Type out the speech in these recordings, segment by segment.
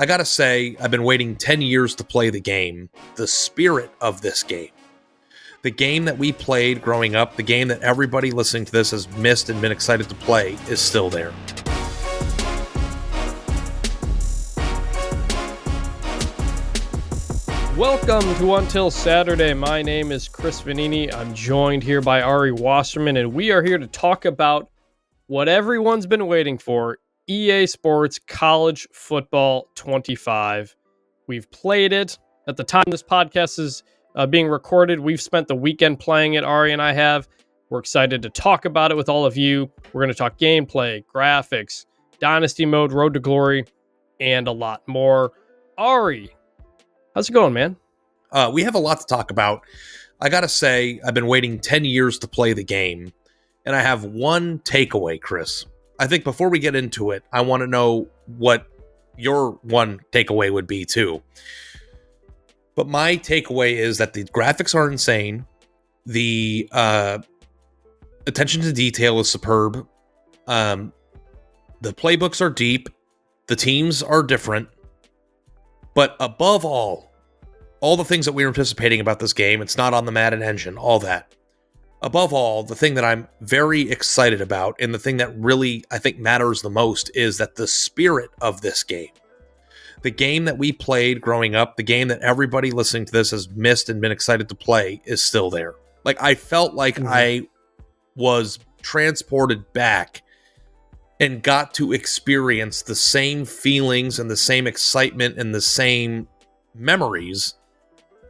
I gotta say, I've been waiting 10 years to play the game. The spirit of this game. The game that we played growing up, the game that everybody listening to this has missed and been excited to play, is still there. Welcome to Until Saturday. My name is Chris Vannini. I'm joined here by Ari Wasserman, and we are here to talk about what everyone's been waiting for, EA Sports College Football 25. We've played it. At the time this podcast is being recorded, we've spent the weekend playing it, Ari and I have. We're excited to talk about it with all of you. We're going to talk gameplay, graphics, Dynasty Mode, Road to Glory, and a lot more. Ari, how's it going, man? We have a lot to talk about. I gotta say, I've been waiting 10 years to play the game, and I have one takeaway, Chris. I think before we get into it, I want to know what your one takeaway would be, too. But my takeaway is that the graphics are insane. The attention to detail is superb. The playbooks are deep. The teams are different. But above all the things that we were anticipating about this game, it's not on the Madden engine, all that. Above all, the thing that I'm very excited about, and the thing that really, I think, matters the most, is that the spirit of this game, the game that we played growing up, the game that everybody listening to this has missed and been excited to play, is still there. Like, I felt like I was transported back and got to experience the same feelings and the same excitement and the same memories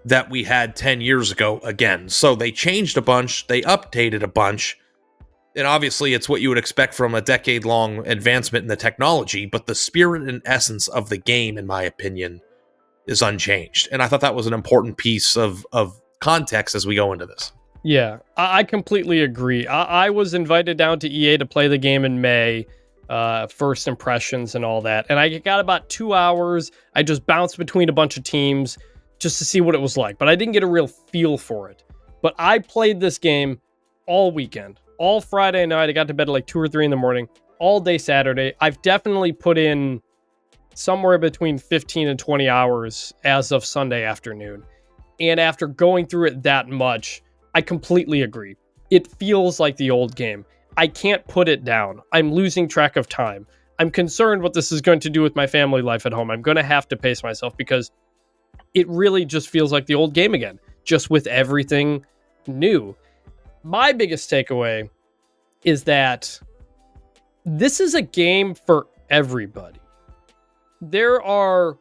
that we had 10 years ago again. So they changed a bunch, they updated a bunch, and obviously it's what you would expect from a decade-long advancement in the technology, but the spirit and essence of the game, in my opinion, is unchanged. And I thought that was an important piece of context as we go into this. Yeah, I completely agree. I was invited down to EA to play the game in May, first impressions and all that. And I got about 2 hours. I just bounced between a bunch of teams just to see what it was like. But I didn't get a real feel for it. But I played this game all weekend. All Friday night. I got to bed at like 2 or 3 in the morning. All day Saturday. I've definitely put in somewhere between 15 and 20 hours as of Sunday afternoon. And after going through it that much, I completely agree. It feels like the old game. I can't put it down. I'm losing track of time. I'm concerned what this is going to do with my family life at home. I'm going to have to pace myself because it really just feels like the old game again, just with everything new. My biggest takeaway is that this is a game for everybody. There are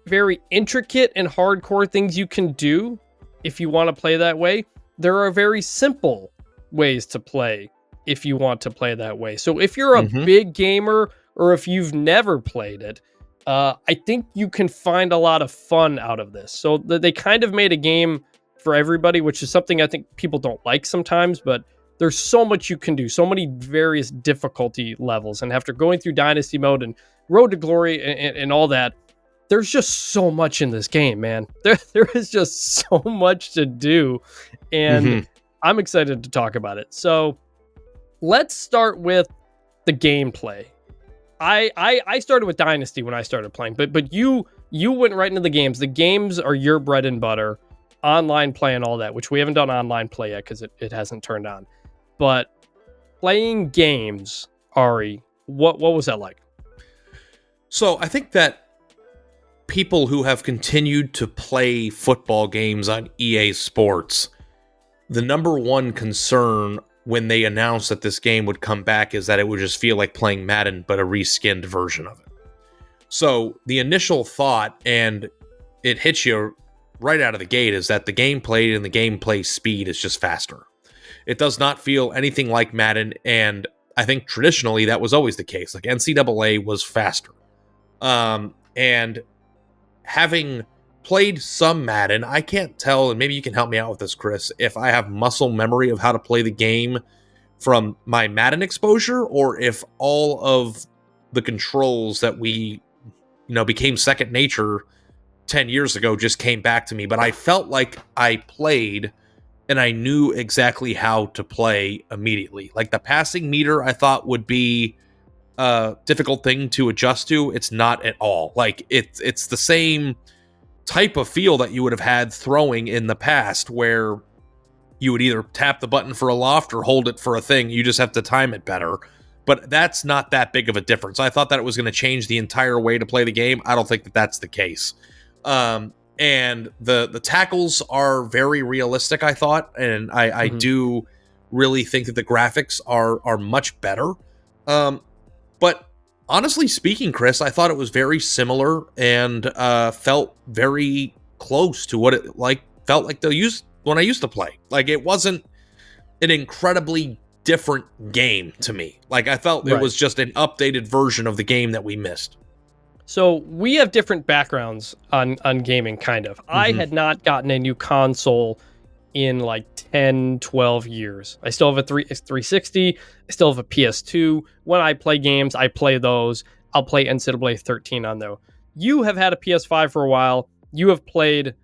very intricate and hardcore things you can do if you want to play that way. There are very simple ways to play if you want to play that way. So if you're a big gamer or if you've never played it, I think you can find a lot of fun out of this. So they kind of made a game for everybody, which is something I think people don't like sometimes, but there's so much you can do, so many various difficulty levels. And after going through Dynasty Mode and Road to Glory and all that, there's just so much in this game, man. There is just so much to do. And I'm excited to talk about it. So let's start with the gameplay. I started with Dynasty when I started playing, but you went right into the games. The games are your bread and butter, online play and all that, which we haven't done online play yet because it hasn't turned on. But playing games, Ari, what was that like? So I think that people who have continued to play football games on EA Sports, the number one concern when they announced that this game would come back is that it would just feel like playing Madden, but a reskinned version of it. So the initial thought, and it hits you right out of the gate, is that the gameplay and the gameplay speed is just faster. It does not feel anything like Madden, and I think traditionally that was always the case. Like NCAA was faster. And having played some Madden, I can't tell, and maybe you can help me out with this, Chris, if I have muscle memory of how to play the game from my Madden exposure, or if all of the controls that we, became second nature 10 years ago just came back to me. But I felt like I played and I knew exactly how to play immediately. Like the passing meter, I thought would be difficult thing to adjust to. It's not at all. Like it's the same type of feel that you would have had throwing in the past, where you would either tap the button for a loft or hold it for a thing. You just have to time it better. But that's not that big of a difference. I thought that it was going to change the entire way to play the game. I don't think that that's the case. And the tackles are very realistic, I thought. And I do really think that the graphics are much better. But honestly speaking, Chris, I thought it was very similar and felt very close to what it felt like when I used to play. Like, it wasn't an incredibly different game to me. Like, I felt it was just an updated version of the game that we missed. So we have different backgrounds on gaming, kind of. I had not gotten a new console in like 10, 12 years. I still have a 360. I still have a PS2. When I play games, I play those. I'll play NCAA 13 on those. You have had a PS5 for a while. You have played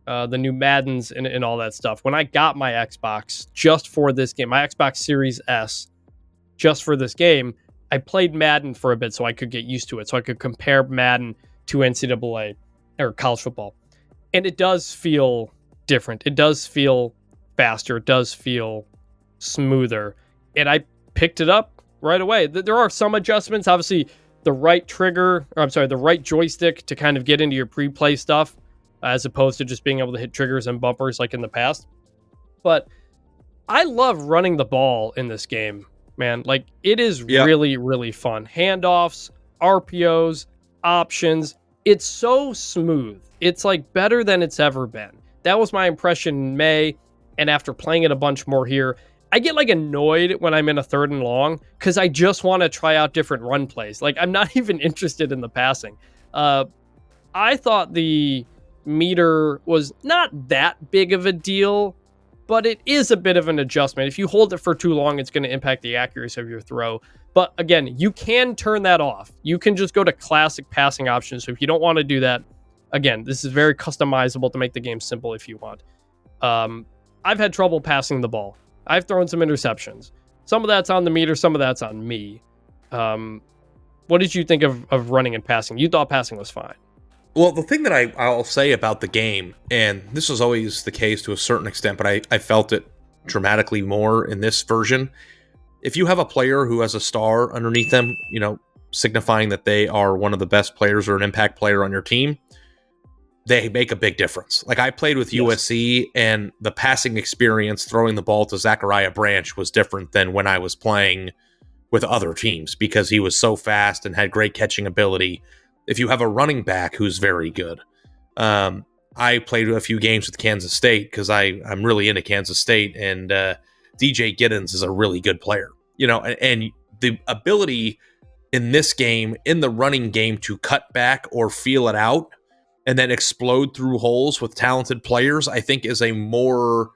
the new Maddens and all that stuff. When I got my Xbox just for this game, my Xbox Series S, just for this game, I played Madden for a bit so I could get used to it, so I could compare Madden to NCAA or college football. And it does feel different. It does feel faster. It does feel smoother. And I picked it up right away. There are some adjustments. Obviously, the right joystick to kind of get into your pre-play stuff, as opposed to just being able to hit triggers and bumpers like in the past. But I love running the ball in this game, man. Like, it is really, really fun. Handoffs, RPOs, options. It's so smooth. It's like better than it's ever been. That was my impression in May. And after playing it a bunch more here, I get like annoyed when I'm in a 3rd and long because I just want to try out different run plays. Like, I'm not even interested in the passing. I thought the meter was not that big of a deal, but it is a bit of an adjustment. If you hold it for too long, it's going to impact the accuracy of your throw. But again, you can turn that off. You can just go to classic passing options. So if you don't want to do that, again, this is very customizable to make the game simple if you want. I've had trouble passing the ball. I've thrown some interceptions. Some of that's on the meter, some of that's on me. What did you think of running and passing? You thought passing was fine. Well, the thing that I'll say about the game, and this was always the case to a certain extent, but I felt it dramatically more in this version. If you have a player who has a star underneath them, signifying that they are one of the best players or an impact player on your team, they make a big difference. Like, I played with USC, and the passing experience throwing the ball to Zachariah Branch was different than when I was playing with other teams because he was so fast and had great catching ability. If you have a running back who's very good, I played a few games with Kansas State because I'm really into Kansas State, and DJ Giddens is a really good player, and the ability in this game, in the running game, to cut back or feel it out and then explode through holes with talented players, I think is a more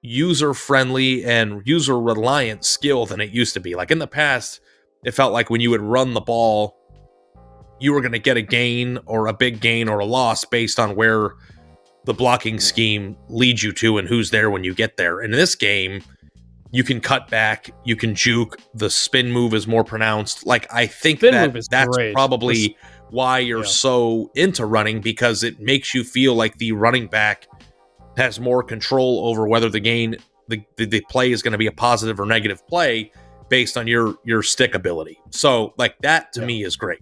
user-friendly and user-reliant skill than it used to be. Like, in the past, it felt like when you would run the ball, you were going to get a gain or a big gain or a loss based on where the blocking scheme leads you to and who's there when you get there. And in this game, you can cut back, you can juke, the spin move is more pronounced. Like, I think that's great. Probably why you're so into running, because it makes you feel like the running back has more control over whether the play is going to be a positive or negative play based on your stick ability. So, like, that to me is great.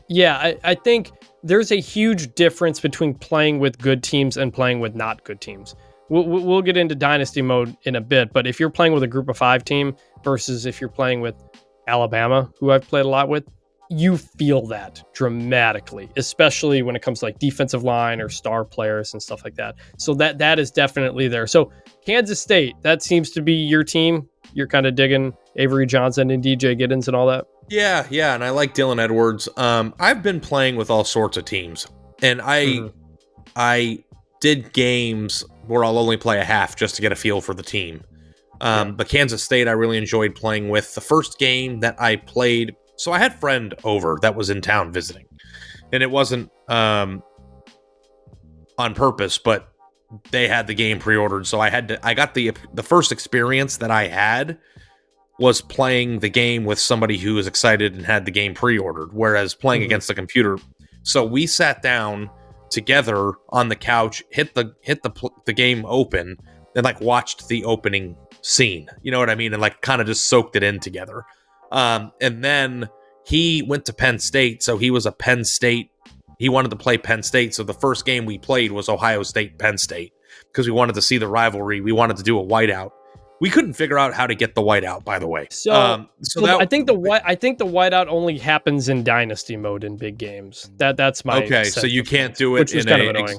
Yeah, I think there's a huge difference between playing with good teams and playing with not good teams. We'll get into Dynasty Mode in a bit, but if you're playing with a group of 5 team versus if you're playing with Alabama, who I've played a lot with, you feel that dramatically, especially when it comes to like defensive line or star players and stuff like that. So that is definitely there. So Kansas State, that seems to be your team. You're kind of digging Avery Johnson and DJ Giddens and all that. Yeah, and I like Dylan Edwards. I've been playing with all sorts of teams, and I did games where I'll only play a half just to get a feel for the team. But Kansas State, I really enjoyed playing with. The first game that I played, so I had a friend over that was in town visiting, and it wasn't on purpose, but they had the game pre-ordered, so I got the first experience that I had was playing the game with somebody who was excited and had the game pre-ordered, whereas playing against the computer. So we sat down together on the couch, hit the game open, and like watched the opening scene. You know what I mean? And like kind of just soaked it in together. And then he went to Penn State, so he was a Penn State. He wanted to play Penn State, so the first game we played was Ohio State Penn State because we wanted to see the rivalry. We wanted to do a whiteout. We couldn't figure out how to get the whiteout, by the way. So I think the whiteout only happens in Dynasty mode in big games. That's my so you can't do it in kind of annoying.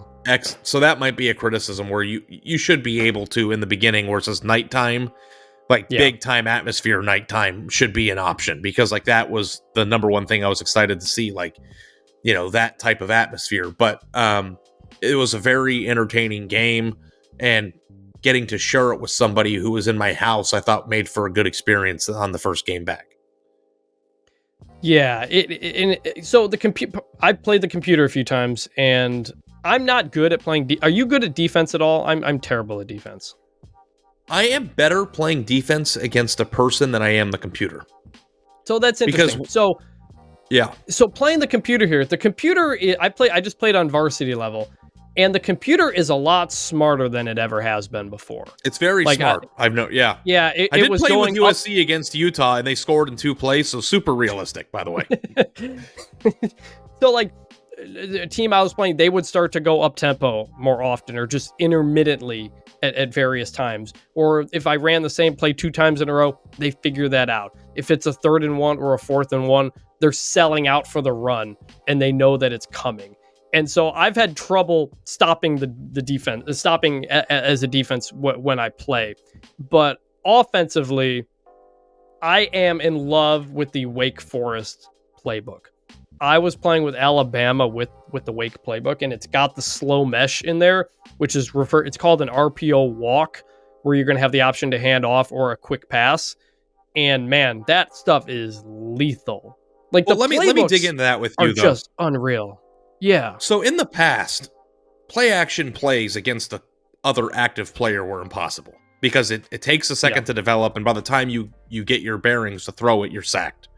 So that might be a criticism where you should be able to in the beginning where it says nighttime, like big time atmosphere. Nighttime should be an option because like that was the number one thing I was excited to see, like that type of atmosphere. But it was a very entertaining game, and getting to share it with somebody who was in my house, I thought made for a good experience on the first game back. Yeah, so the computer. I've played the computer a few times, and I'm not good at playing. Are you good at defense at all? I'm terrible at defense. I am better playing defense against a person than I am the computer. So that's interesting. So playing the computer here, the computer. I just played on varsity level. And the computer is a lot smarter than it ever has been before. It's very smart. I've known. Yeah. Yeah. I did play with USC against Utah, and they scored in 2 plays, so super realistic, by the way. So, like, the team I was playing, they would start to go up tempo more often, or just intermittently at various times. Or if I ran the same play 2 times in a row, they figure that out. If it's a 3rd and 1 or a 4th and 1, they're selling out for the run, and they know that it's coming. And so I've had trouble stopping the defense, stopping as a defense when I play. But offensively, I am in love with the Wake Forest playbook. I was playing with Alabama with the Wake playbook, and it's got the slow mesh in there, which is it's called an RPO walk, where you're going to have the option to hand off or a quick pass. And man, that stuff is lethal. Like, let me dig into that with you, though. Just unreal. Yeah. So in the past, play action plays against the other active player were impossible because it takes a second to develop, and by the time you get your bearings to throw it, you're sacked.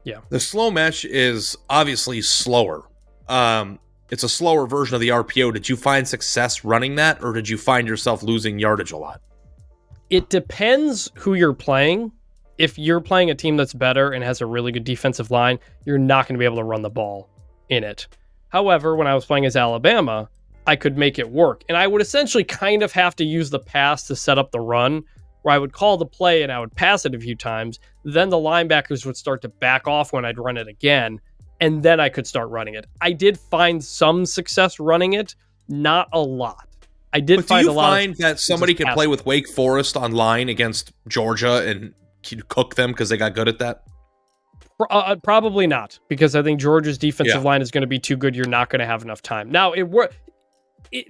Yeah. The slow mesh is obviously slower. It's a slower version of the RPO. Did you find success running that, or did you find yourself losing yardage a lot? It depends who you're playing. If you're playing a team that's better and has a really good defensive line, you're not going to be able to run the ball in it. However, when I was playing as Alabama, I could make it work. And I would essentially kind of have to use the pass to set up the run, where I would call the play and I would pass it a few times. Then the linebackers would start to back off when I'd run it again, and then I could start running it. I did find some success running it, not a lot. I did find a lot. Do you find that somebody could play with Wake Forest online against Georgia and cook them because they got good at that? Probably not, because I think Georgia's defensive line is going to be too good. You're not going to have enough time. Now,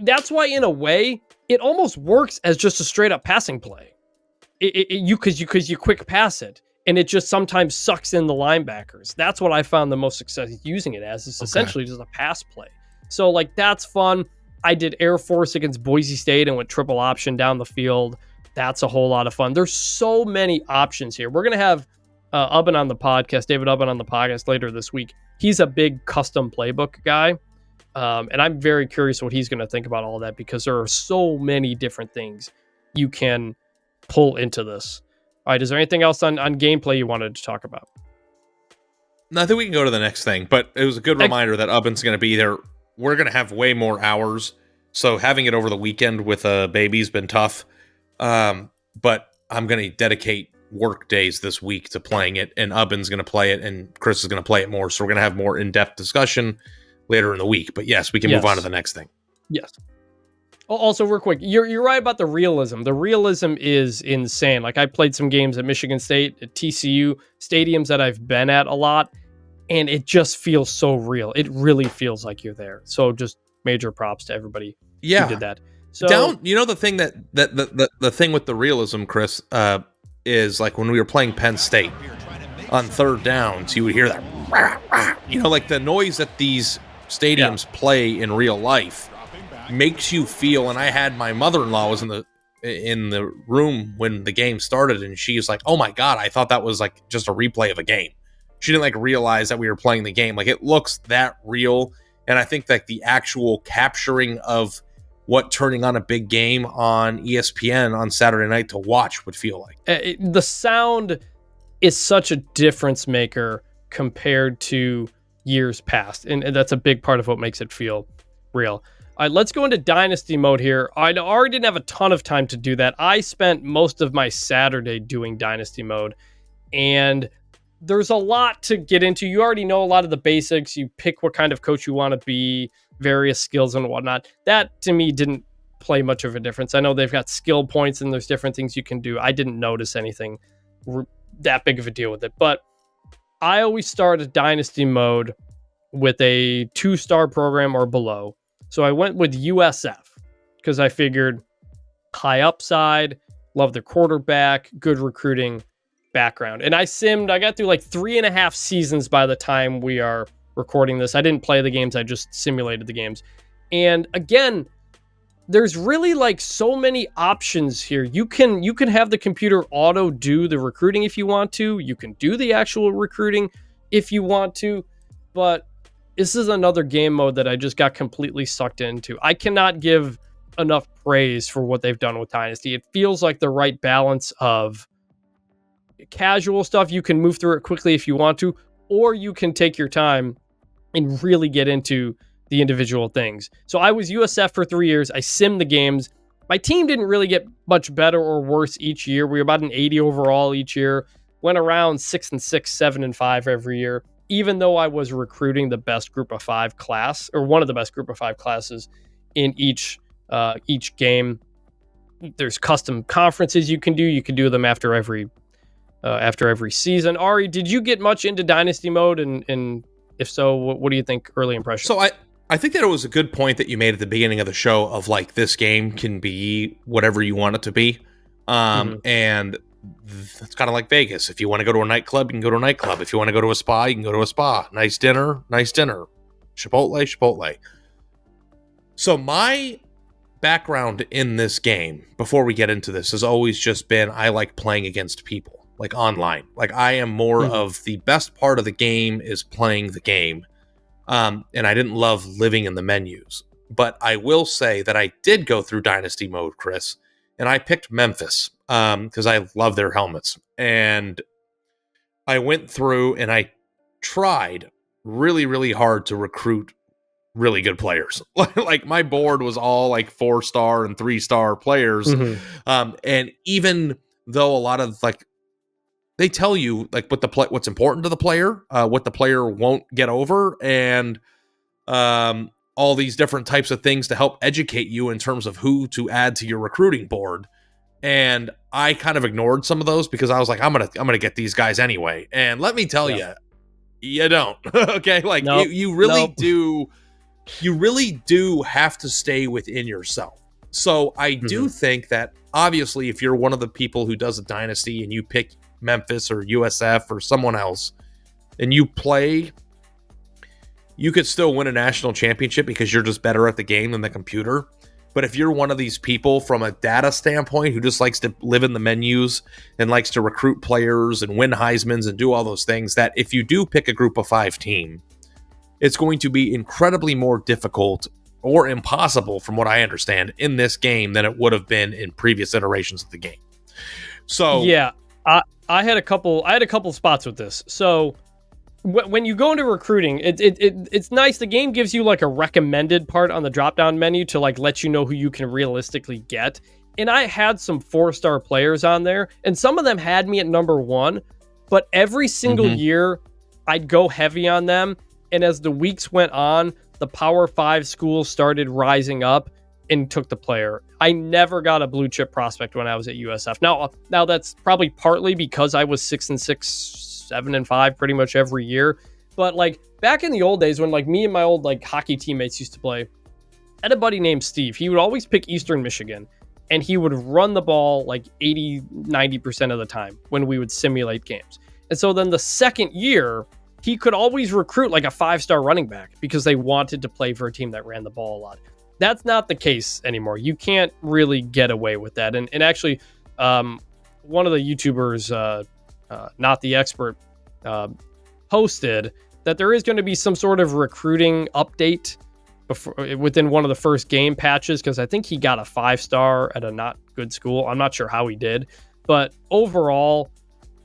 that's why, in a way, it almost works as just a straight up passing play. Because you quick pass it, and it just sometimes sucks in the linebackers. That's what I found the most success using it as. It's essentially just a pass play. So, like, that's fun. I did Air Force against Boise State and went triple option down the field. That's a whole lot of fun. There's so many options here. We're going to have David Ubben on the podcast later this week. He's a big custom playbook guy. And I'm very curious what he's going to think about all that, because there are so many different things you can pull into this. All right. Is there anything else on gameplay you wanted to talk about? No, I think we can go to the next thing, but it was a good reminder that Ubben's going to be there. We're going to have way more hours. So having it over the weekend with a baby's been tough. But I'm going to dedicate work days this week to playing it, and Ubben's going to play it, and Chris is going to play it more. So we're going to have more in-depth discussion later in the week. But yes, we can move on to the next thing. Yes. Also, real quick, you're right about the realism. The realism is insane. Like, I played some games at Michigan State, at TCU, stadiums that I've been at a lot, and it just feels so real. It really feels like you're there. So just major props to everybody who did that. So the thing that the thing with the realism, Chris, is like when we were playing Penn State on third downs, you would hear that, like the noise that these stadiums play in real life makes you feel. And I had my mother-in-law was in the in the room when the game started, and she's like, "Oh my God, I thought that was like just a replay of a game." She didn't like realize that we were playing the game. Like, it looks that real. And I think that the actual capturing of what turning on a big game on ESPN on Saturday night to watch would feel like. The sound is such a difference maker compared to years past. And that's a big part of what makes it feel real. All right, let's go into Dynasty Mode here. I already didn't have a ton of time to do that. I spent most of my Saturday doing Dynasty Mode. And there's a lot to get into. You already know a lot of the basics. You pick what kind of coach you want to be, various skills and whatnot. That, to me, didn't play much of a difference. I know they've got skill points and there's different things you can do. I didn't notice anything that big of a deal with it. But I always start a Dynasty Mode with a 2-star program or below. So I went with USF because I figured high upside, love the quarterback, good recruiting background. And I got through like 3.5 seasons by the time we are recording this. I didn't play the games, I just simulated the games. And again, there's really like so many options here. You can have the computer auto do the recruiting if you want to. You can do the actual recruiting if you want to. But this is another game mode that I just got completely sucked into. I cannot give enough praise for what they've done with Dynasty. It feels like the right balance of casual stuff. You can move through it quickly if you want to, or you can take your time and really get into the individual things. So I was USF for 3 years. I simmed the games. My team didn't really get much better or worse each year. We were about an 80 overall each year. Went around 6-6, 7-5 every year, even though I was recruiting the best group of 5 class, or one of the best group of 5 classes in each game. There's custom conferences you can do. You can do them after every season. Ari, did you get much into Dynasty Mode? And if so, what do you think early impressions? So I think that it was a good point that you made at the beginning of the show of like, this game can be whatever you want it to be. And it's kind of like Vegas. If you want to go to a nightclub, you can go to a nightclub. If you want to go to a spa, you can go to a spa. Nice dinner. Chipotle. So my background in this game, before we get into this, has always just been, I like playing against people, like online. Like, I am more of the best part of the game is playing the game. And I didn't love living in the menus. But I will say that I did go through Dynasty Mode, Chris, and I picked Memphis because I love their helmets. And I went through and I tried really, really hard to recruit really good players. Like, my board was all like 4-star and 3-star players. And even though a lot of like, they tell you like what's important to the player, what the player won't get over, and all these different types of things to help educate you in terms of who to add to your recruiting board. And I kind of ignored some of those because I was like, I'm gonna get these guys anyway. And let me tell you, you don't. Okay, like you really do. You really do have to stay within yourself. So I do think that obviously, if you're one of the people who does a dynasty and you pick Memphis or USF or someone else and you play, you could still win a national championship because you're just better at the game than the computer. But if you're one of these people from a data standpoint who just likes to live in the menus and likes to recruit players and win Heismans and do all those things, that if you do pick a group of 5 team, it's going to be incredibly more difficult or impossible, from what I understand, in this game than it would have been in previous iterations of the game. So yeah, I had a couple spots with this. So when you go into recruiting, it's nice. The game gives you like a recommended part on the drop-down menu to like let you know who you can realistically get. And I had some 4-star players on there, and some of them had me at number 1, but every single year I'd go heavy on them. And as the weeks went on, the Power 5 schools started rising up and took the player. I never got a blue chip prospect when I was at USF. Now that's probably partly because I was 6-6, 7-5 pretty much every year. But like back in the old days when like me and my old like hockey teammates used to play, I had a buddy named Steve. He would always pick Eastern Michigan, and he would run the ball like 80-90% of the time when we would simulate games. And so then the second year, he could always recruit like a 5-star running back because they wanted to play for a team that ran the ball a lot. That's not the case anymore. You can't really get away with that. And actually, one of the YouTubers, not the expert, posted that there is going to be some sort of recruiting update within one of the first game patches, because I think he got a 5-star at a not good school. I'm not sure how he did, but overall,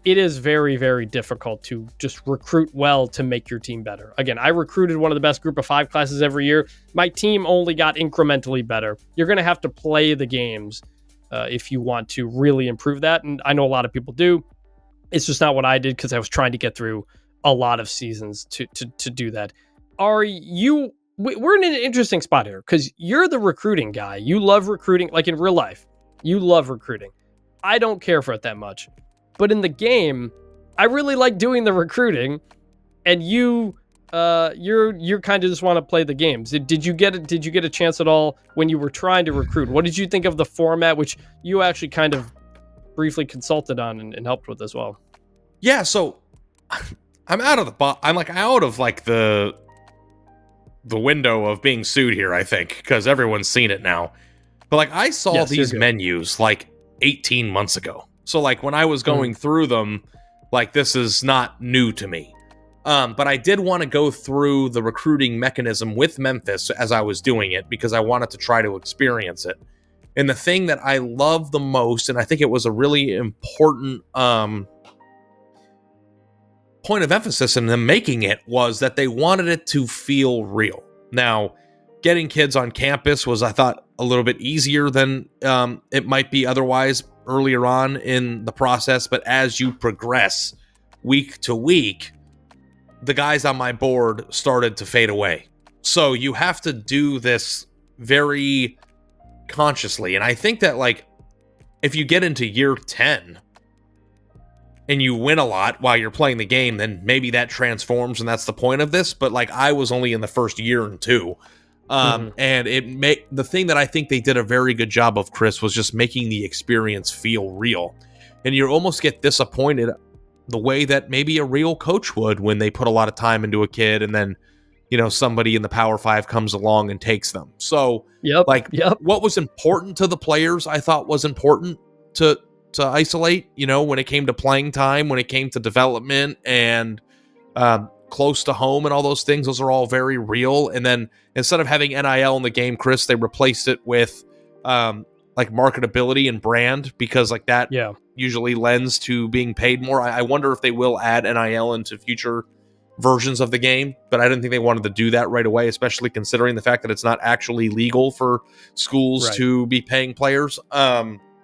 it is very, very difficult to just recruit well to make your team better. Again, I recruited one of the best group of 5 classes every year. My team only got incrementally better. You're going to have to play the games if you want to really improve that. And I know a lot of people do. It's just not what I did, because I was trying to get through a lot of seasons to do that. We're in an interesting spot here, because you're the recruiting guy. You love recruiting, like in real life. You love recruiting. I don't care for it that much. But in the game, I really like doing the recruiting, and you're kind of just want to play the games. Did you get a chance at all when you were trying to recruit? What did you think of the format, which you actually kind of briefly consulted on and helped with as well? Yeah, so I'm out of the window of being sued here, I think, because everyone's seen it now. But like, I saw these menus like 18 months ago. So like, when I was going through them, like, this is not new to me. But I did want to go through the recruiting mechanism with Memphis as I was doing it, because I wanted to try to experience it. And the thing that I love the most, and I think it was a really important point of emphasis in them making it, was that they wanted it to feel real. Now, getting kids on campus was, I thought, a little bit easier than it might be otherwise earlier on in the process. But as you progress week to week, the guys on my board started to fade away. So you have to do this very consciously. And I think that, like, if you get into year 10 and you win a lot while you're playing the game, then maybe that transforms, and that's the point of this. But like, I was only in the first year and 2. And the thing that I think they did a very good job of, Chris, was just making the experience feel real. And you almost get disappointed the way that maybe a real coach would when they put a lot of time into a kid, and then, you know, somebody in the Power 5 comes along and takes them. So what was important to the players, I thought was important to isolate, you know, when it came to playing time, when it came to development and close to home and all those things. Those are all very real. And then instead of having NIL in the game, Chris, they replaced it with like marketability and brand, because like that usually lends to being paid more. I wonder if they will add NIL into future versions of the game, but I didn't think they wanted to do that right away, especially considering the fact that it's not actually legal for schools to be paying players.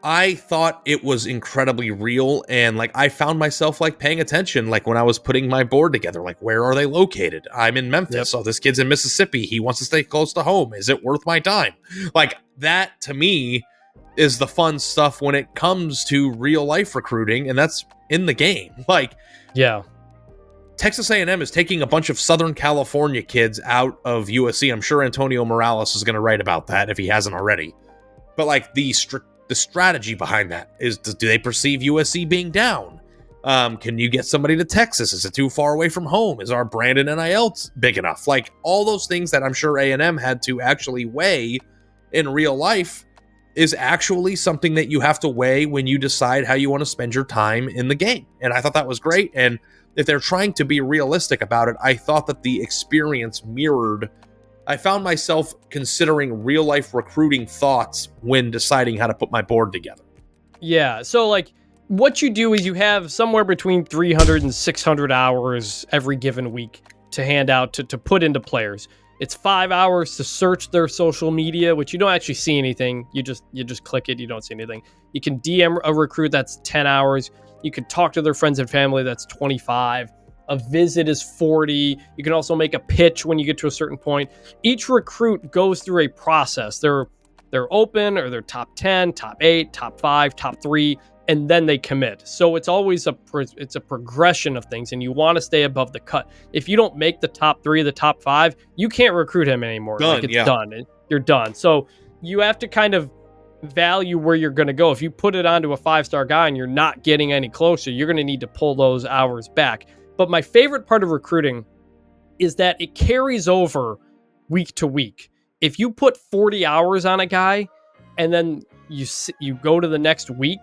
I thought it was incredibly real, and like, I found myself like paying attention, like when I was putting my board together, like, where are they located? I'm in Memphis. So this kid's in Mississippi. He wants to stay close to home. Is it worth my time? Like, that to me is the fun stuff when it comes to real life recruiting, and that's in the game. Like, Texas A&M is taking a bunch of Southern California kids out of USC. I'm sure Antonio Morales is going to write about that if he hasn't already. But like, the strategy behind that is, do they perceive USC being down? Can you get somebody to Texas? Is it too far away from home? Is our brand in NIL big enough? Like, all those things that I'm sure A&M had to actually weigh in real life is actually something that you have to weigh when you decide how you want to spend your time in the game. And I thought that was great. And if they're trying to be realistic about it, I thought that the experience mirrored. I found myself considering real life recruiting thoughts when deciding how to put my board together. Yeah. So like, what you do is you have somewhere between 300 and 600 hours every given week to hand out to put into players. It's 5 hours to search their social media, which you don't actually see anything. You just click it. You don't see anything. You can DM a recruit. That's 10 hours. You can talk to their friends and family. That's 25. A visit is 40. You can also make a pitch when you get to a certain point. Each recruit goes through a process. They're open, or they're top 10, top 8, top 5, top 3, and then they commit. So it's always a progression of things, and you want to stay above the cut. If you don't make the top 3, the top 5, you can't recruit him anymore. Done. You're done. So you have to kind of value where you're going to go. If you put it onto a 5-star guy and you're not getting any closer, you're going to need to pull those hours back. But my favorite part of recruiting is that it carries over week to week. if you put 40 hours on a guy and then you go to the next week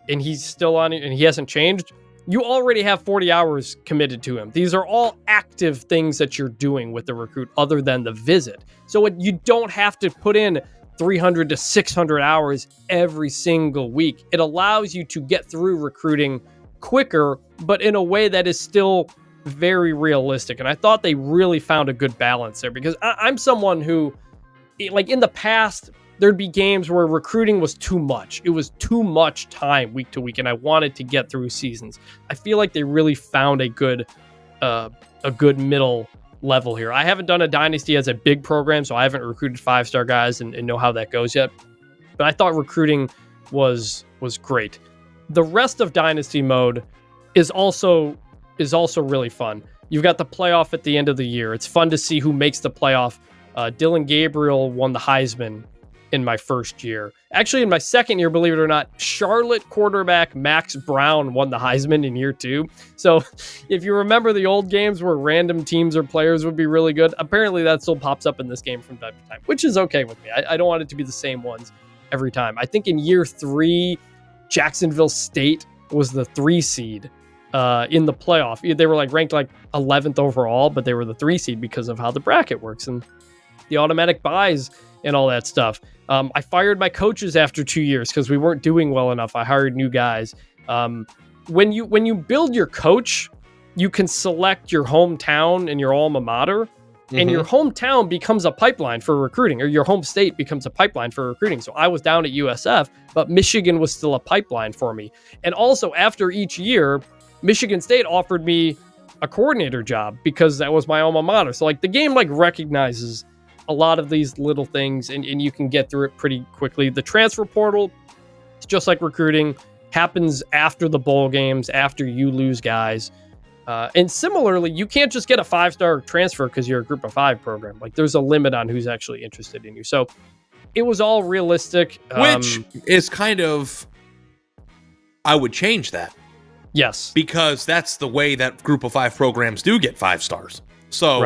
and he's still on it and he hasn't changed, you already have 40 hours committed to him. These are all active things that you're doing with the recruit other than the visit. So you don't have to put in 300 to 600 hours every single week. It allows you to get through recruiting quicker, but in a way that is still very realistic. And I thought they really found a good balance there, because I'm someone who, like, in the past, there'd be games where recruiting was too much. It was too much time week to week, and I wanted to get through seasons. I feel like they really found a good middle level here. I haven't done a Dynasty as a big program, so I haven't recruited 5-star guys and know how that goes yet. But I thought recruiting was great. The rest of Dynasty Mode is also really fun. You've got the playoff at the end of the year. It's fun to see who makes the playoff. Dylan Gabriel won the Heisman in my first year. Actually, in my second year, believe it or not, Charlotte quarterback Max Brown won the Heisman in year 2. So if you remember the old games where random teams or players would be really good, apparently that still pops up in this game from time to time, which is okay with me. I don't want it to be the same ones every time. I think in year 3, Jacksonville State was the 3 seed in the playoff. They were ranked 11th overall, but they were the 3 seed because of how the bracket works and the automatic buys and all that stuff. I fired my coaches after 2 years because we weren't doing well enough. I hired new guys. When you build your coach, you can select your hometown and your alma mater, and your hometown becomes a pipeline for recruiting, or your home state becomes a pipeline for recruiting. So I was down at USF, but Michigan was still a pipeline for me. And also after each year, Michigan State offered me a coordinator job because that was my alma mater. So the game recognizes a lot of these little things, and you can get through it pretty quickly. The transfer portal, it's just like recruiting, happens after the bowl games, after you lose guys. And similarly, you can't just get a 5-star transfer because you're a group of 5 program. There's a limit on who's actually interested in you. So it was all realistic. Which is kind of, I would change that. Yes. Because that's the way that group of 5 programs do get 5 stars. So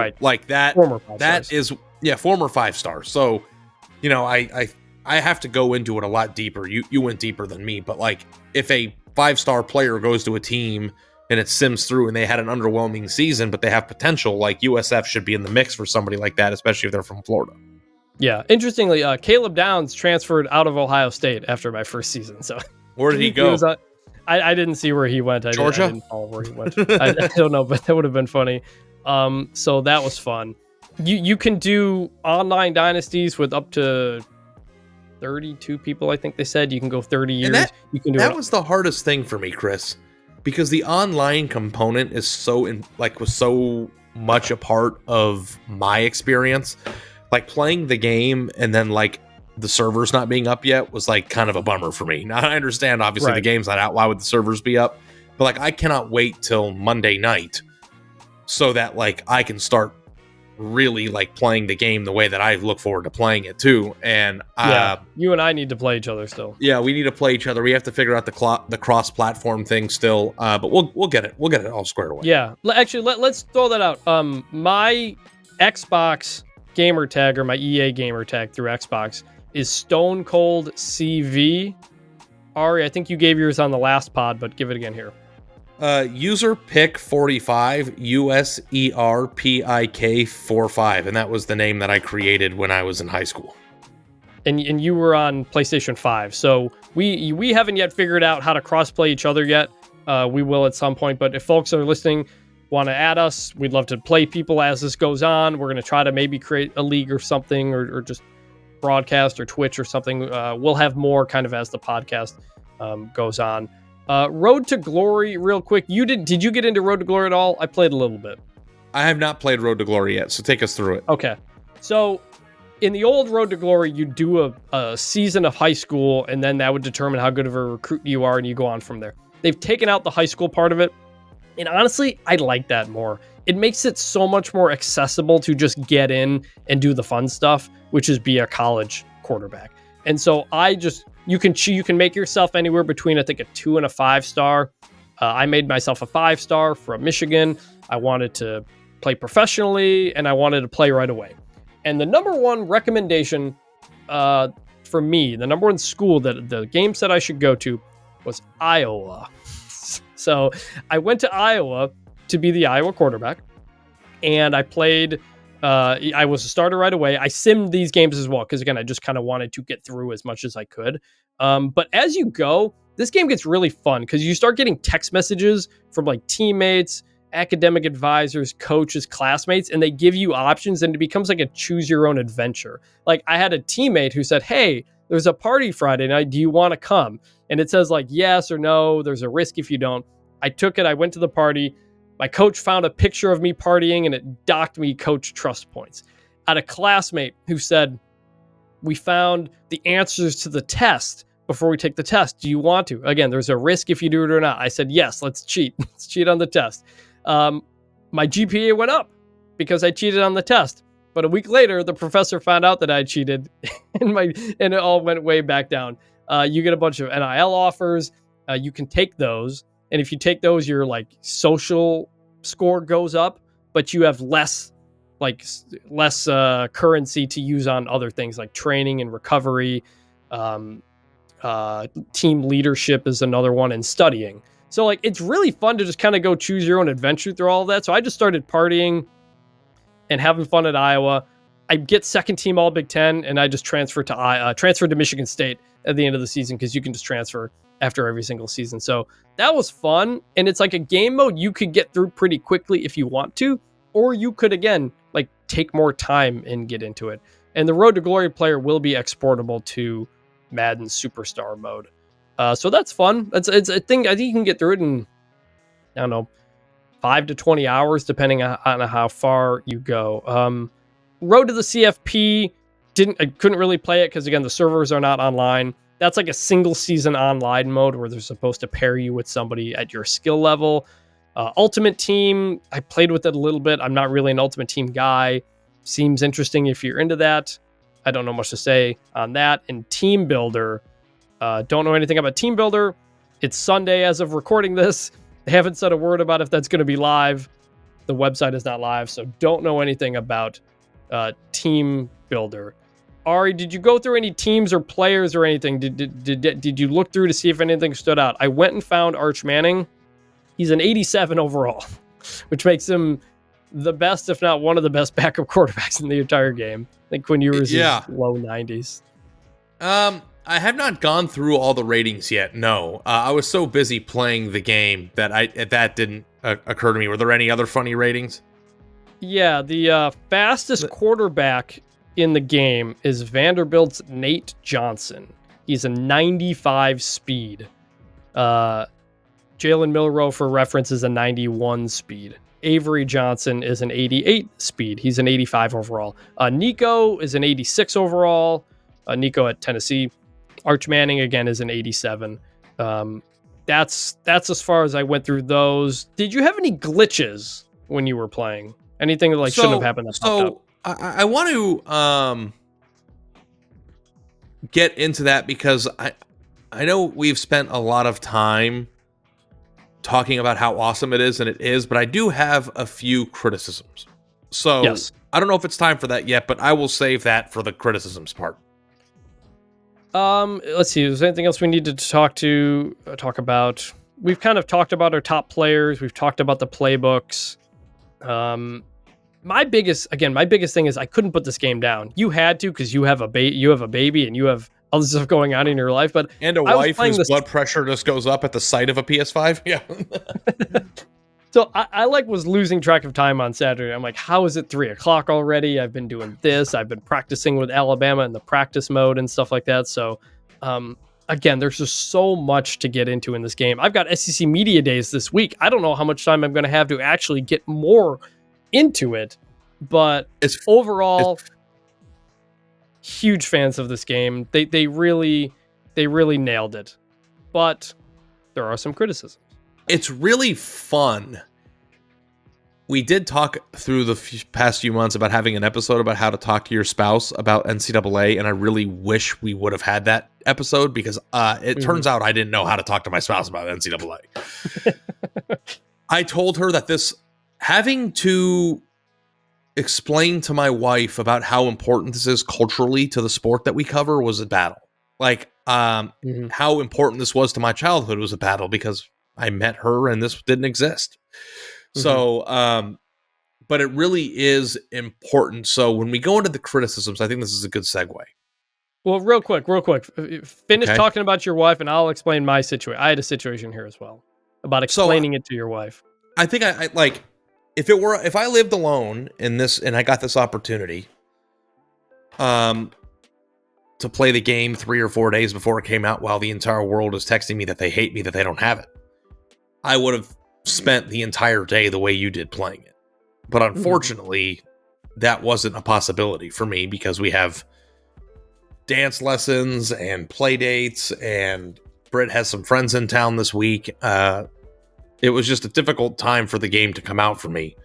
that, former 5 that stars. is, former 5 stars. So, I have to go into it a lot deeper. You went deeper than me, but if a 5-star player goes to a team and it sims through and they had an underwhelming season, but they have potential, USF should be in the mix for somebody like that, especially if they're from Florida. Yeah. Interestingly, Caleb Downs transferred out of Ohio State after my first season. So where did he go? I didn't see where he went. Georgia? I didn't follow where he went. I don't know, but that would have been funny. So that was fun. You can do online dynasties with up to 32 people, I think they said. You can go 30 years. You can do that was the hardest thing for me, Chris, because the online component is was so much a part of my experience. Playing the game and then the servers not being up yet was kind of a bummer for me. Now I understand, obviously, the game's not out. Why would the servers be up? But I cannot wait till Monday night so that I can start really playing the game the way that I look forward to playing it too. And you and I need to play each other still. Yeah, we need to play each other. We have to figure out the cross-platform thing still, but we'll get it. We'll get it all squared away. Yeah, actually, let's throw that out. My Xbox gamer tag, or my EA gamer tag through Xbox, is Stone Cold CV. Ari, I think you gave yours on the last pod, but give it again here. User pick 45 USERPIK 45, and that was the name that I created when I was in high school. And you were on PlayStation 5, so we haven't yet figured out how to cross-play each other yet. We will at some point, but if folks are listening, want to add us, we'd love to play people as this goes on. We're going to try to maybe create a league or something, or just broadcast or Twitch or something. We'll have more kind of as the podcast goes on. Road to Glory, real quick. Did you get into Road to Glory at all? I played a little bit. I have not played Road to Glory yet, so take us through it. Okay. So in the old Road to Glory, you do a season of high school, and then that would determine how good of a recruit you are, and you go on from there. They've taken out the high school part of it, and honestly, I like that more. It makes it so much more accessible to just get in and do the fun stuff, which is be a college quarterback. And so you can make yourself anywhere between, I think, a 2 and a 5-star. I made myself a 5-star from Michigan. I wanted to play professionally, and I wanted to play right away. And the number one recommendation for me, the number one school that the game said I should go to was Iowa. So I went to Iowa to be the Iowa quarterback, and I played. I was a starter right away. I simmed these games as well because, again, I just kind of wanted to get through as much as I could. But as you go, this game gets really fun because you start getting text messages from like teammates, academic advisors, coaches, classmates, and they give you options, and it becomes like a choose your own adventure. Like I had a teammate who said, "Hey, there's a party Friday night. Do you want to come?" And it says like yes or no. There's a risk if you don't. I took it. I went to the party. My coach found a picture of me partying, and it docked me coach trust points. I had a classmate who said, "We found the answers to the test before we take the test. Do you want to?" Again, there's a risk if you do it or not. I said, yes, let's cheat. Let's cheat on the test. My GPA went up because I cheated on the test. But a week later, the professor found out that I cheated, and it all went way back down. You get a bunch of NIL offers. You can take those. And if you take those, your like social score goes up, but you have less currency to use on other things like training and recovery. Team leadership is another one, and studying. So like it's really fun to just kind of go choose your own adventure through all of that. So I just started partying and having fun at Iowa. I get second team All Big Ten, and I just transferred to Michigan State at the end of the season because you can just transfer after every single season. So that was fun, and it's like a game mode you could get through pretty quickly if you want to, or you could again like take more time and get into it. And the Road to Glory player will be exportable to Madden Superstar mode. So that's fun. It's a thing. I think you can get through it in, I don't know, 5 to 20 hours, depending on how far you go. Road to the CFP, I couldn't really play it because, again, the servers are not online. That's like a single season online mode where they're supposed to pair you with somebody at your skill level. Ultimate Team, I played with it a little bit. I'm not really an Ultimate Team guy. Seems interesting if you're into that. I don't know much to say on that. And Team Builder, don't know anything about Team Builder. It's Sunday as of recording this. They haven't said a word about if that's going to be live. The website is not live, so don't know anything about Team Builder. Ari, did you go through any teams or players or anything? Did you look through to see if anything stood out? I went and found Arch Manning. He's an 87 overall, which makes him the best, if not one of the best backup quarterbacks in the entire game. I think Quinn Ewers is low 90s. I have not gone through all the ratings yet. No, I was so busy playing the game that didn't occur to me. Were there any other funny ratings? Yeah, the fastest quarterback in the game is Vanderbilt's Nate Johnson. He's a 95 speed. Jalen Milroe, for reference, is a 91 speed. Avery Johnson is an 88 speed. He's an 85 overall. Nico is an 86 overall. Nico at Tennessee. Arch Manning, again, is an 87. That's as far as I went through those. Did you have any glitches when you were playing? Anything that shouldn't have happened that popped up? I want to get into that because I know we've spent a lot of time talking about how awesome it is, and it is, but I do have a few criticisms. So yes. I don't know if it's time for that yet, but I will save that for the criticisms part. Let's see. Is there anything else we need to talk about? We've kind of talked about our top players. We've talked about the playbooks. My biggest thing is I couldn't put this game down. You had to because you have a baby and you have other stuff going on in your life. And a wife whose blood pressure just goes up at the sight of a PS5. Yeah. So I was losing track of time on Saturday. I'm like, how is it 3:00 already? I've been doing this. I've been practicing with Alabama in the practice mode and stuff like that. So, again, there's just so much to get into in this game. I've got SEC Media Days this week. I don't know how much time I'm going to have to actually get more into it, but overall, huge fans of this game. They really nailed it, but there are some criticisms. It's really fun. We did talk through the past few months about having an episode about how to talk to your spouse about NCAA, and I really wish we would have had that episode because it turns out I didn't know how to talk to my spouse about NCAA. I told her that having to explain to my wife about how important this is culturally to the sport that we cover was a battle. Like, how important this was to my childhood was a battle because I met her and this didn't exist. So, but it really is important. So when we go into the criticisms, I think this is a good segue. Well, real quick. Finish talking about your wife, and I'll explain my situation. I had a situation here as well about explaining it to your wife. I think I like if I lived alone in this and I got this opportunity, to play the game 3 or 4 days before it came out, while the entire world is texting me that they hate me, that they don't have it, I would have spent the entire day the way you did playing it. But unfortunately, that wasn't a possibility for me because we have dance lessons and play dates, and Britt has some friends in town this week. It was just a difficult time for the game to come out for me.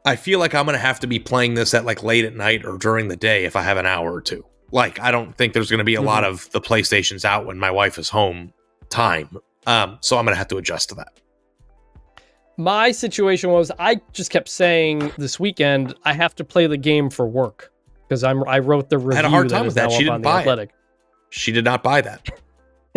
I feel like I'm going to have to be playing this at like late at night or during the day if I have an hour or two. Like, I don't think there's going to be a lot of the PlayStations out when my wife is home time. So I'm going to have to adjust to that. My situation was I just kept saying this weekend, I have to play the game for work because I wrote the review. I had a hard time with that. She didn't buy it. She did not buy that.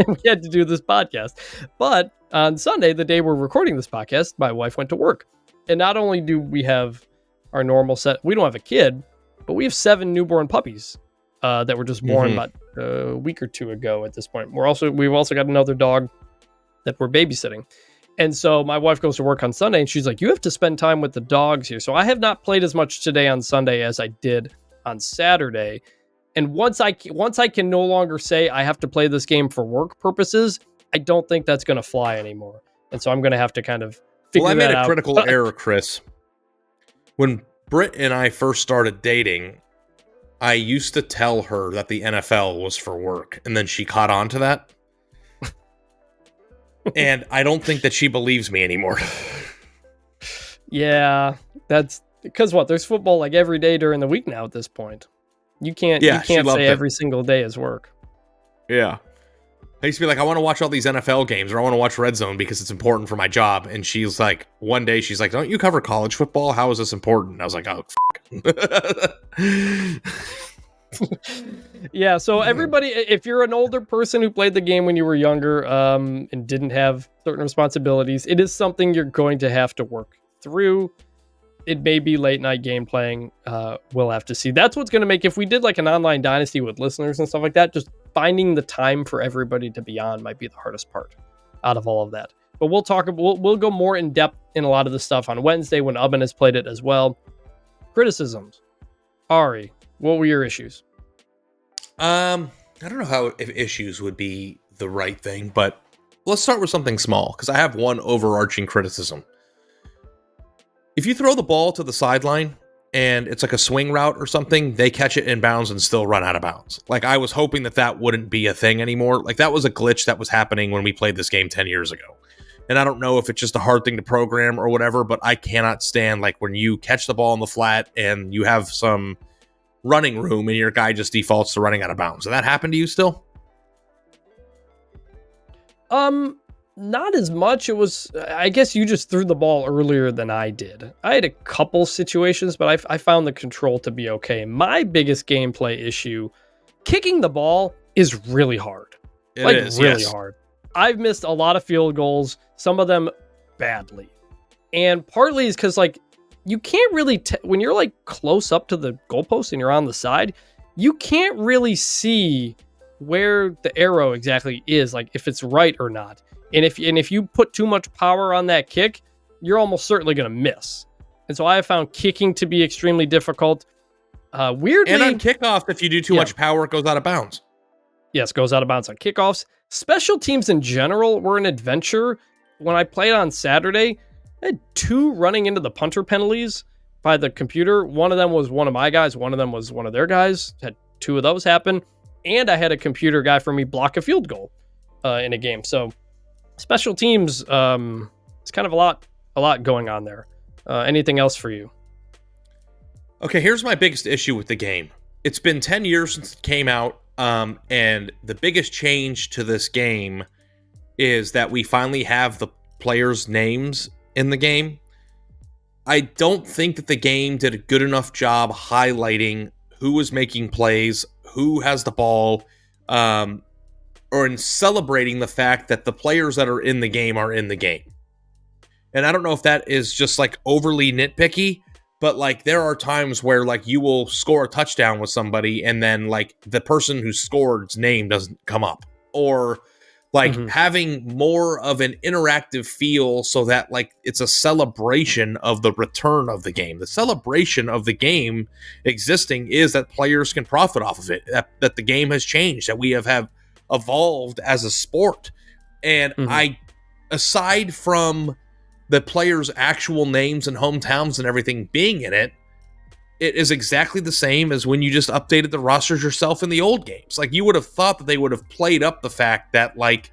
We had to do this podcast. But on Sunday, the day we're recording this podcast, my wife went to work. And not only do we have our normal set, we don't have a kid, but we have 7 newborn puppies that were just born about a week or 2 ago at this point. We've also got another dog that we're babysitting. And so my wife goes to work on Sunday and she's like, you have to spend time with the dogs here. So I have not played as much today on Sunday as I did on Saturday. And once I can no longer say I have to play this game for work purposes, I don't think that's going to fly anymore. And so I'm going to have to kind of figure that out. Well, I made a critical error, Chris. When Britt and I first started dating, I used to tell her that the NFL was for work. And then she caught on to that. And I don't think that she believes me anymore. Yeah, that's because there's football like every day during the week now at this point. You can't say every single day is work. Yeah. I used to be like, I want to watch all these NFL games or I want to watch Red Zone because it's important for my job. And she's like, one day she's like, don't you cover college football? How is this important? And I was like, oh, Yeah, so everybody, if you're an older person who played the game when you were younger and didn't have certain responsibilities, it is something you're going to have to work through. It may be late night game playing. We'll have to see. That's what's going to make, if we did like an online Dynasty with listeners and stuff like that, just finding the time for everybody to be on might be the hardest part out of all of that. But we'll go more in depth in a lot of the stuff on Wednesday when Ubben has played it as well. Criticisms. Ari, what were your issues? I don't know if issues would be the right thing, but let's start with something small because I have one overarching criticism. If you throw the ball to the sideline and it's like a swing route or something, they catch it in bounds and still run out of bounds. Like, I was hoping that wouldn't be a thing anymore. Like, that was a glitch that was happening when we played this game 10 years ago. And I don't know if it's just a hard thing to program or whatever, but I cannot stand like when you catch the ball in the flat and you have some running room and your guy just defaults to running out of bounds. Does that happen to you still? Not as much. It was, I guess you just threw the ball earlier than I did. I had a couple situations, but I found the control to be okay. My biggest gameplay issue, kicking the ball is really hard. It is really hard. I've missed a lot of field goals, some of them badly. And partly is because like, you can't really, when you're like close up to the goalpost and you're on the side, you can't really see where the arrow exactly is, like if it's right or not. And if you put too much power on that kick, you're almost certainly going to miss. And so I have found kicking to be extremely difficult. Weirdly, and on kickoffs, if you do too much power, it goes out of bounds. Yes, goes out of bounds on kickoffs. Special teams in general were an adventure. When I played on Saturday, I had 2 running into the punter penalties by the computer. One of them was one of my guys. One of them was one of their guys. Had 2 of those happen. And I had a computer guy for me block a field goal in a game. So special teams, it's kind of a lot going on there. Anything else for you? Okay, here's my biggest issue with the game. It's been 10 years since it came out. And the biggest change to this game is that we finally have the players' names in the game. I don't think that the game did a good enough job highlighting who was making plays, who has the ball, or in celebrating the fact that the players that are in the game are in the game. And I don't know if that is just like overly nitpicky, but like there are times where like you will score a touchdown with somebody and then like the person who scored's name doesn't come up, or like having more of an interactive feel so that like it's a celebration of the return of the game. The celebration of the game existing is that players can profit off of it, that the game has changed, that we have evolved as a sport. And aside from the players' actual names and hometowns and everything being in it, it is exactly the same as when you just updated the rosters yourself in the old games. Like, you would have thought that they would have played up the fact that, like,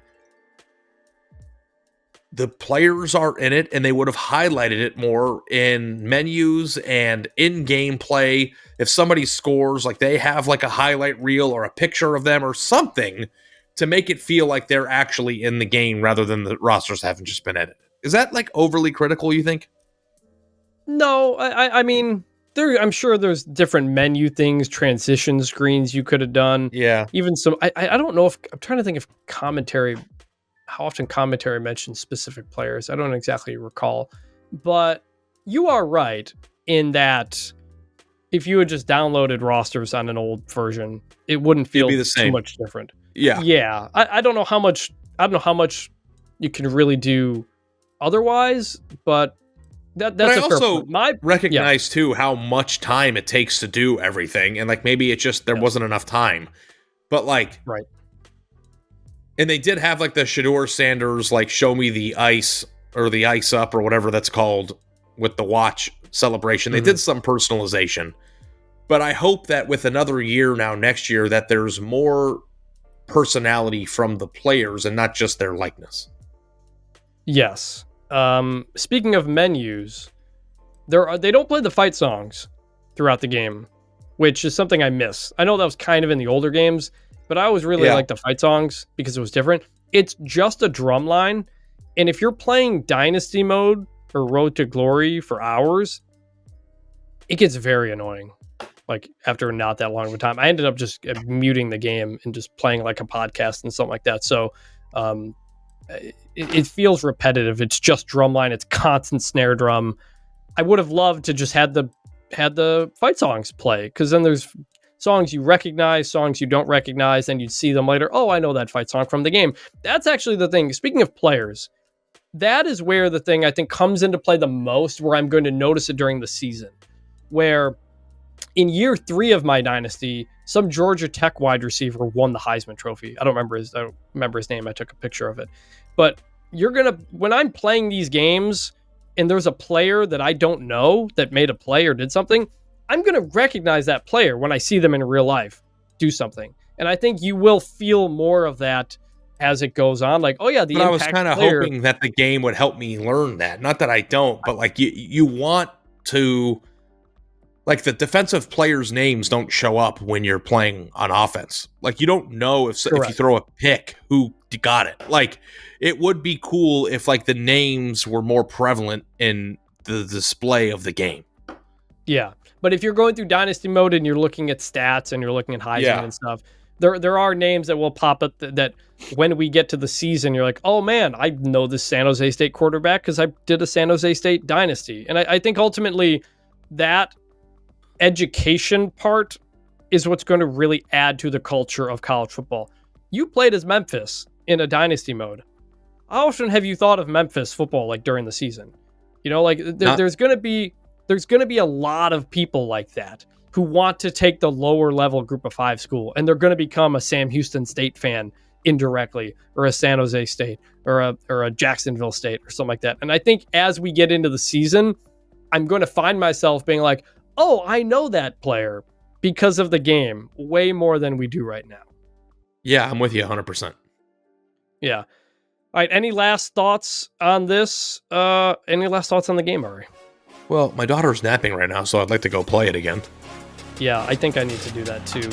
the players are in it, and they would have highlighted it more in menus and in-game play. If somebody scores, like, they have, like, a highlight reel or a picture of them or something to make it feel like they're actually in the game rather than the rosters haven't just been edited. Is that, like, overly critical, you think? No, I mean... I'm sure there's different menu things, transition screens you could have done. Yeah. Even some, I don't know if, I'm trying to think of commentary, how often commentary mentions specific players. I don't exactly recall. But you are right in that if you had just downloaded rosters on an old version, it wouldn't feel be the same. Too much different. Yeah. Yeah. I don't know how much, how much you can really do otherwise, but that's but I a fair also point. recognize too how much time it takes to do everything, and like maybe it just there wasn't enough time. But like, right. And they did have like the Shedeur Sanders like show me the ice or the ice up or whatever that's called with the watch celebration. They did some personalization, but I hope that with another year now, next year, that there's more personality from the players and not just their likeness. Yes. Speaking of menus, they don't play the fight songs throughout the game, which is something I miss. I know that was kind of in the older games, but I always really liked the fight songs because it was different. It's just a drum line, and if you're playing Dynasty Mode or Road to Glory for hours, it gets very annoying. Like, after not that long of a time, I ended up just muting the game and just playing like a podcast and something like that. So, it feels repetitive. It's just drumline. It's constant snare drum. I would have loved to just had the fight songs play, because then there's songs you recognize, songs you don't recognize, and you'd see them later. Oh, I know that fight song from the game. That's actually the thing. Speaking of players, that is where the thing I think comes into play the most, where I'm going to notice it during the season, where in year 3 of my dynasty, some Georgia Tech wide receiver won the Heisman Trophy. I don't remember his name. I took a picture of it. But when I'm playing these games and there's a player that I don't know that made a play or did something, I'm going to recognize that player when I see them in real life do something. And I think you will feel more of that as it goes on. Like, oh yeah, but I was kind of hoping that the game would help me learn that. Not that I don't, but like you want to... Like, the defensive players' names don't show up when you're playing on offense. Like, you don't know if you throw a pick, who got it. Like, it would be cool if, like, the names were more prevalent in the display of the game. Yeah. But if you're going through Dynasty Mode and you're looking at stats and you're looking at Heisman and stuff, there are names that will pop up that when we get to the season, you're like, oh, man, I know this San Jose State quarterback because I did a San Jose State Dynasty. And I think ultimately that education part is what's going to really add to the culture of college football. You played as Memphis in a Dynasty Mode. How often have you thought of Memphis football like during the season? You know, like there's going to be a lot of people like that who want to take the lower level Group of 5 school, and they're going to become a Sam Houston State fan indirectly, or a San Jose State, or a Jacksonville State, or something like that. And I think as we get into the season, I'm going to find myself being like, oh, I know that player because of the game way more than we do right now. Yeah, I'm with you 100%. Yeah. All right. Any last thoughts on this? Any last thoughts on the game, Ari? Well, my daughter's napping right now, so I'd like to go play it again. Yeah, I think I need to do that too.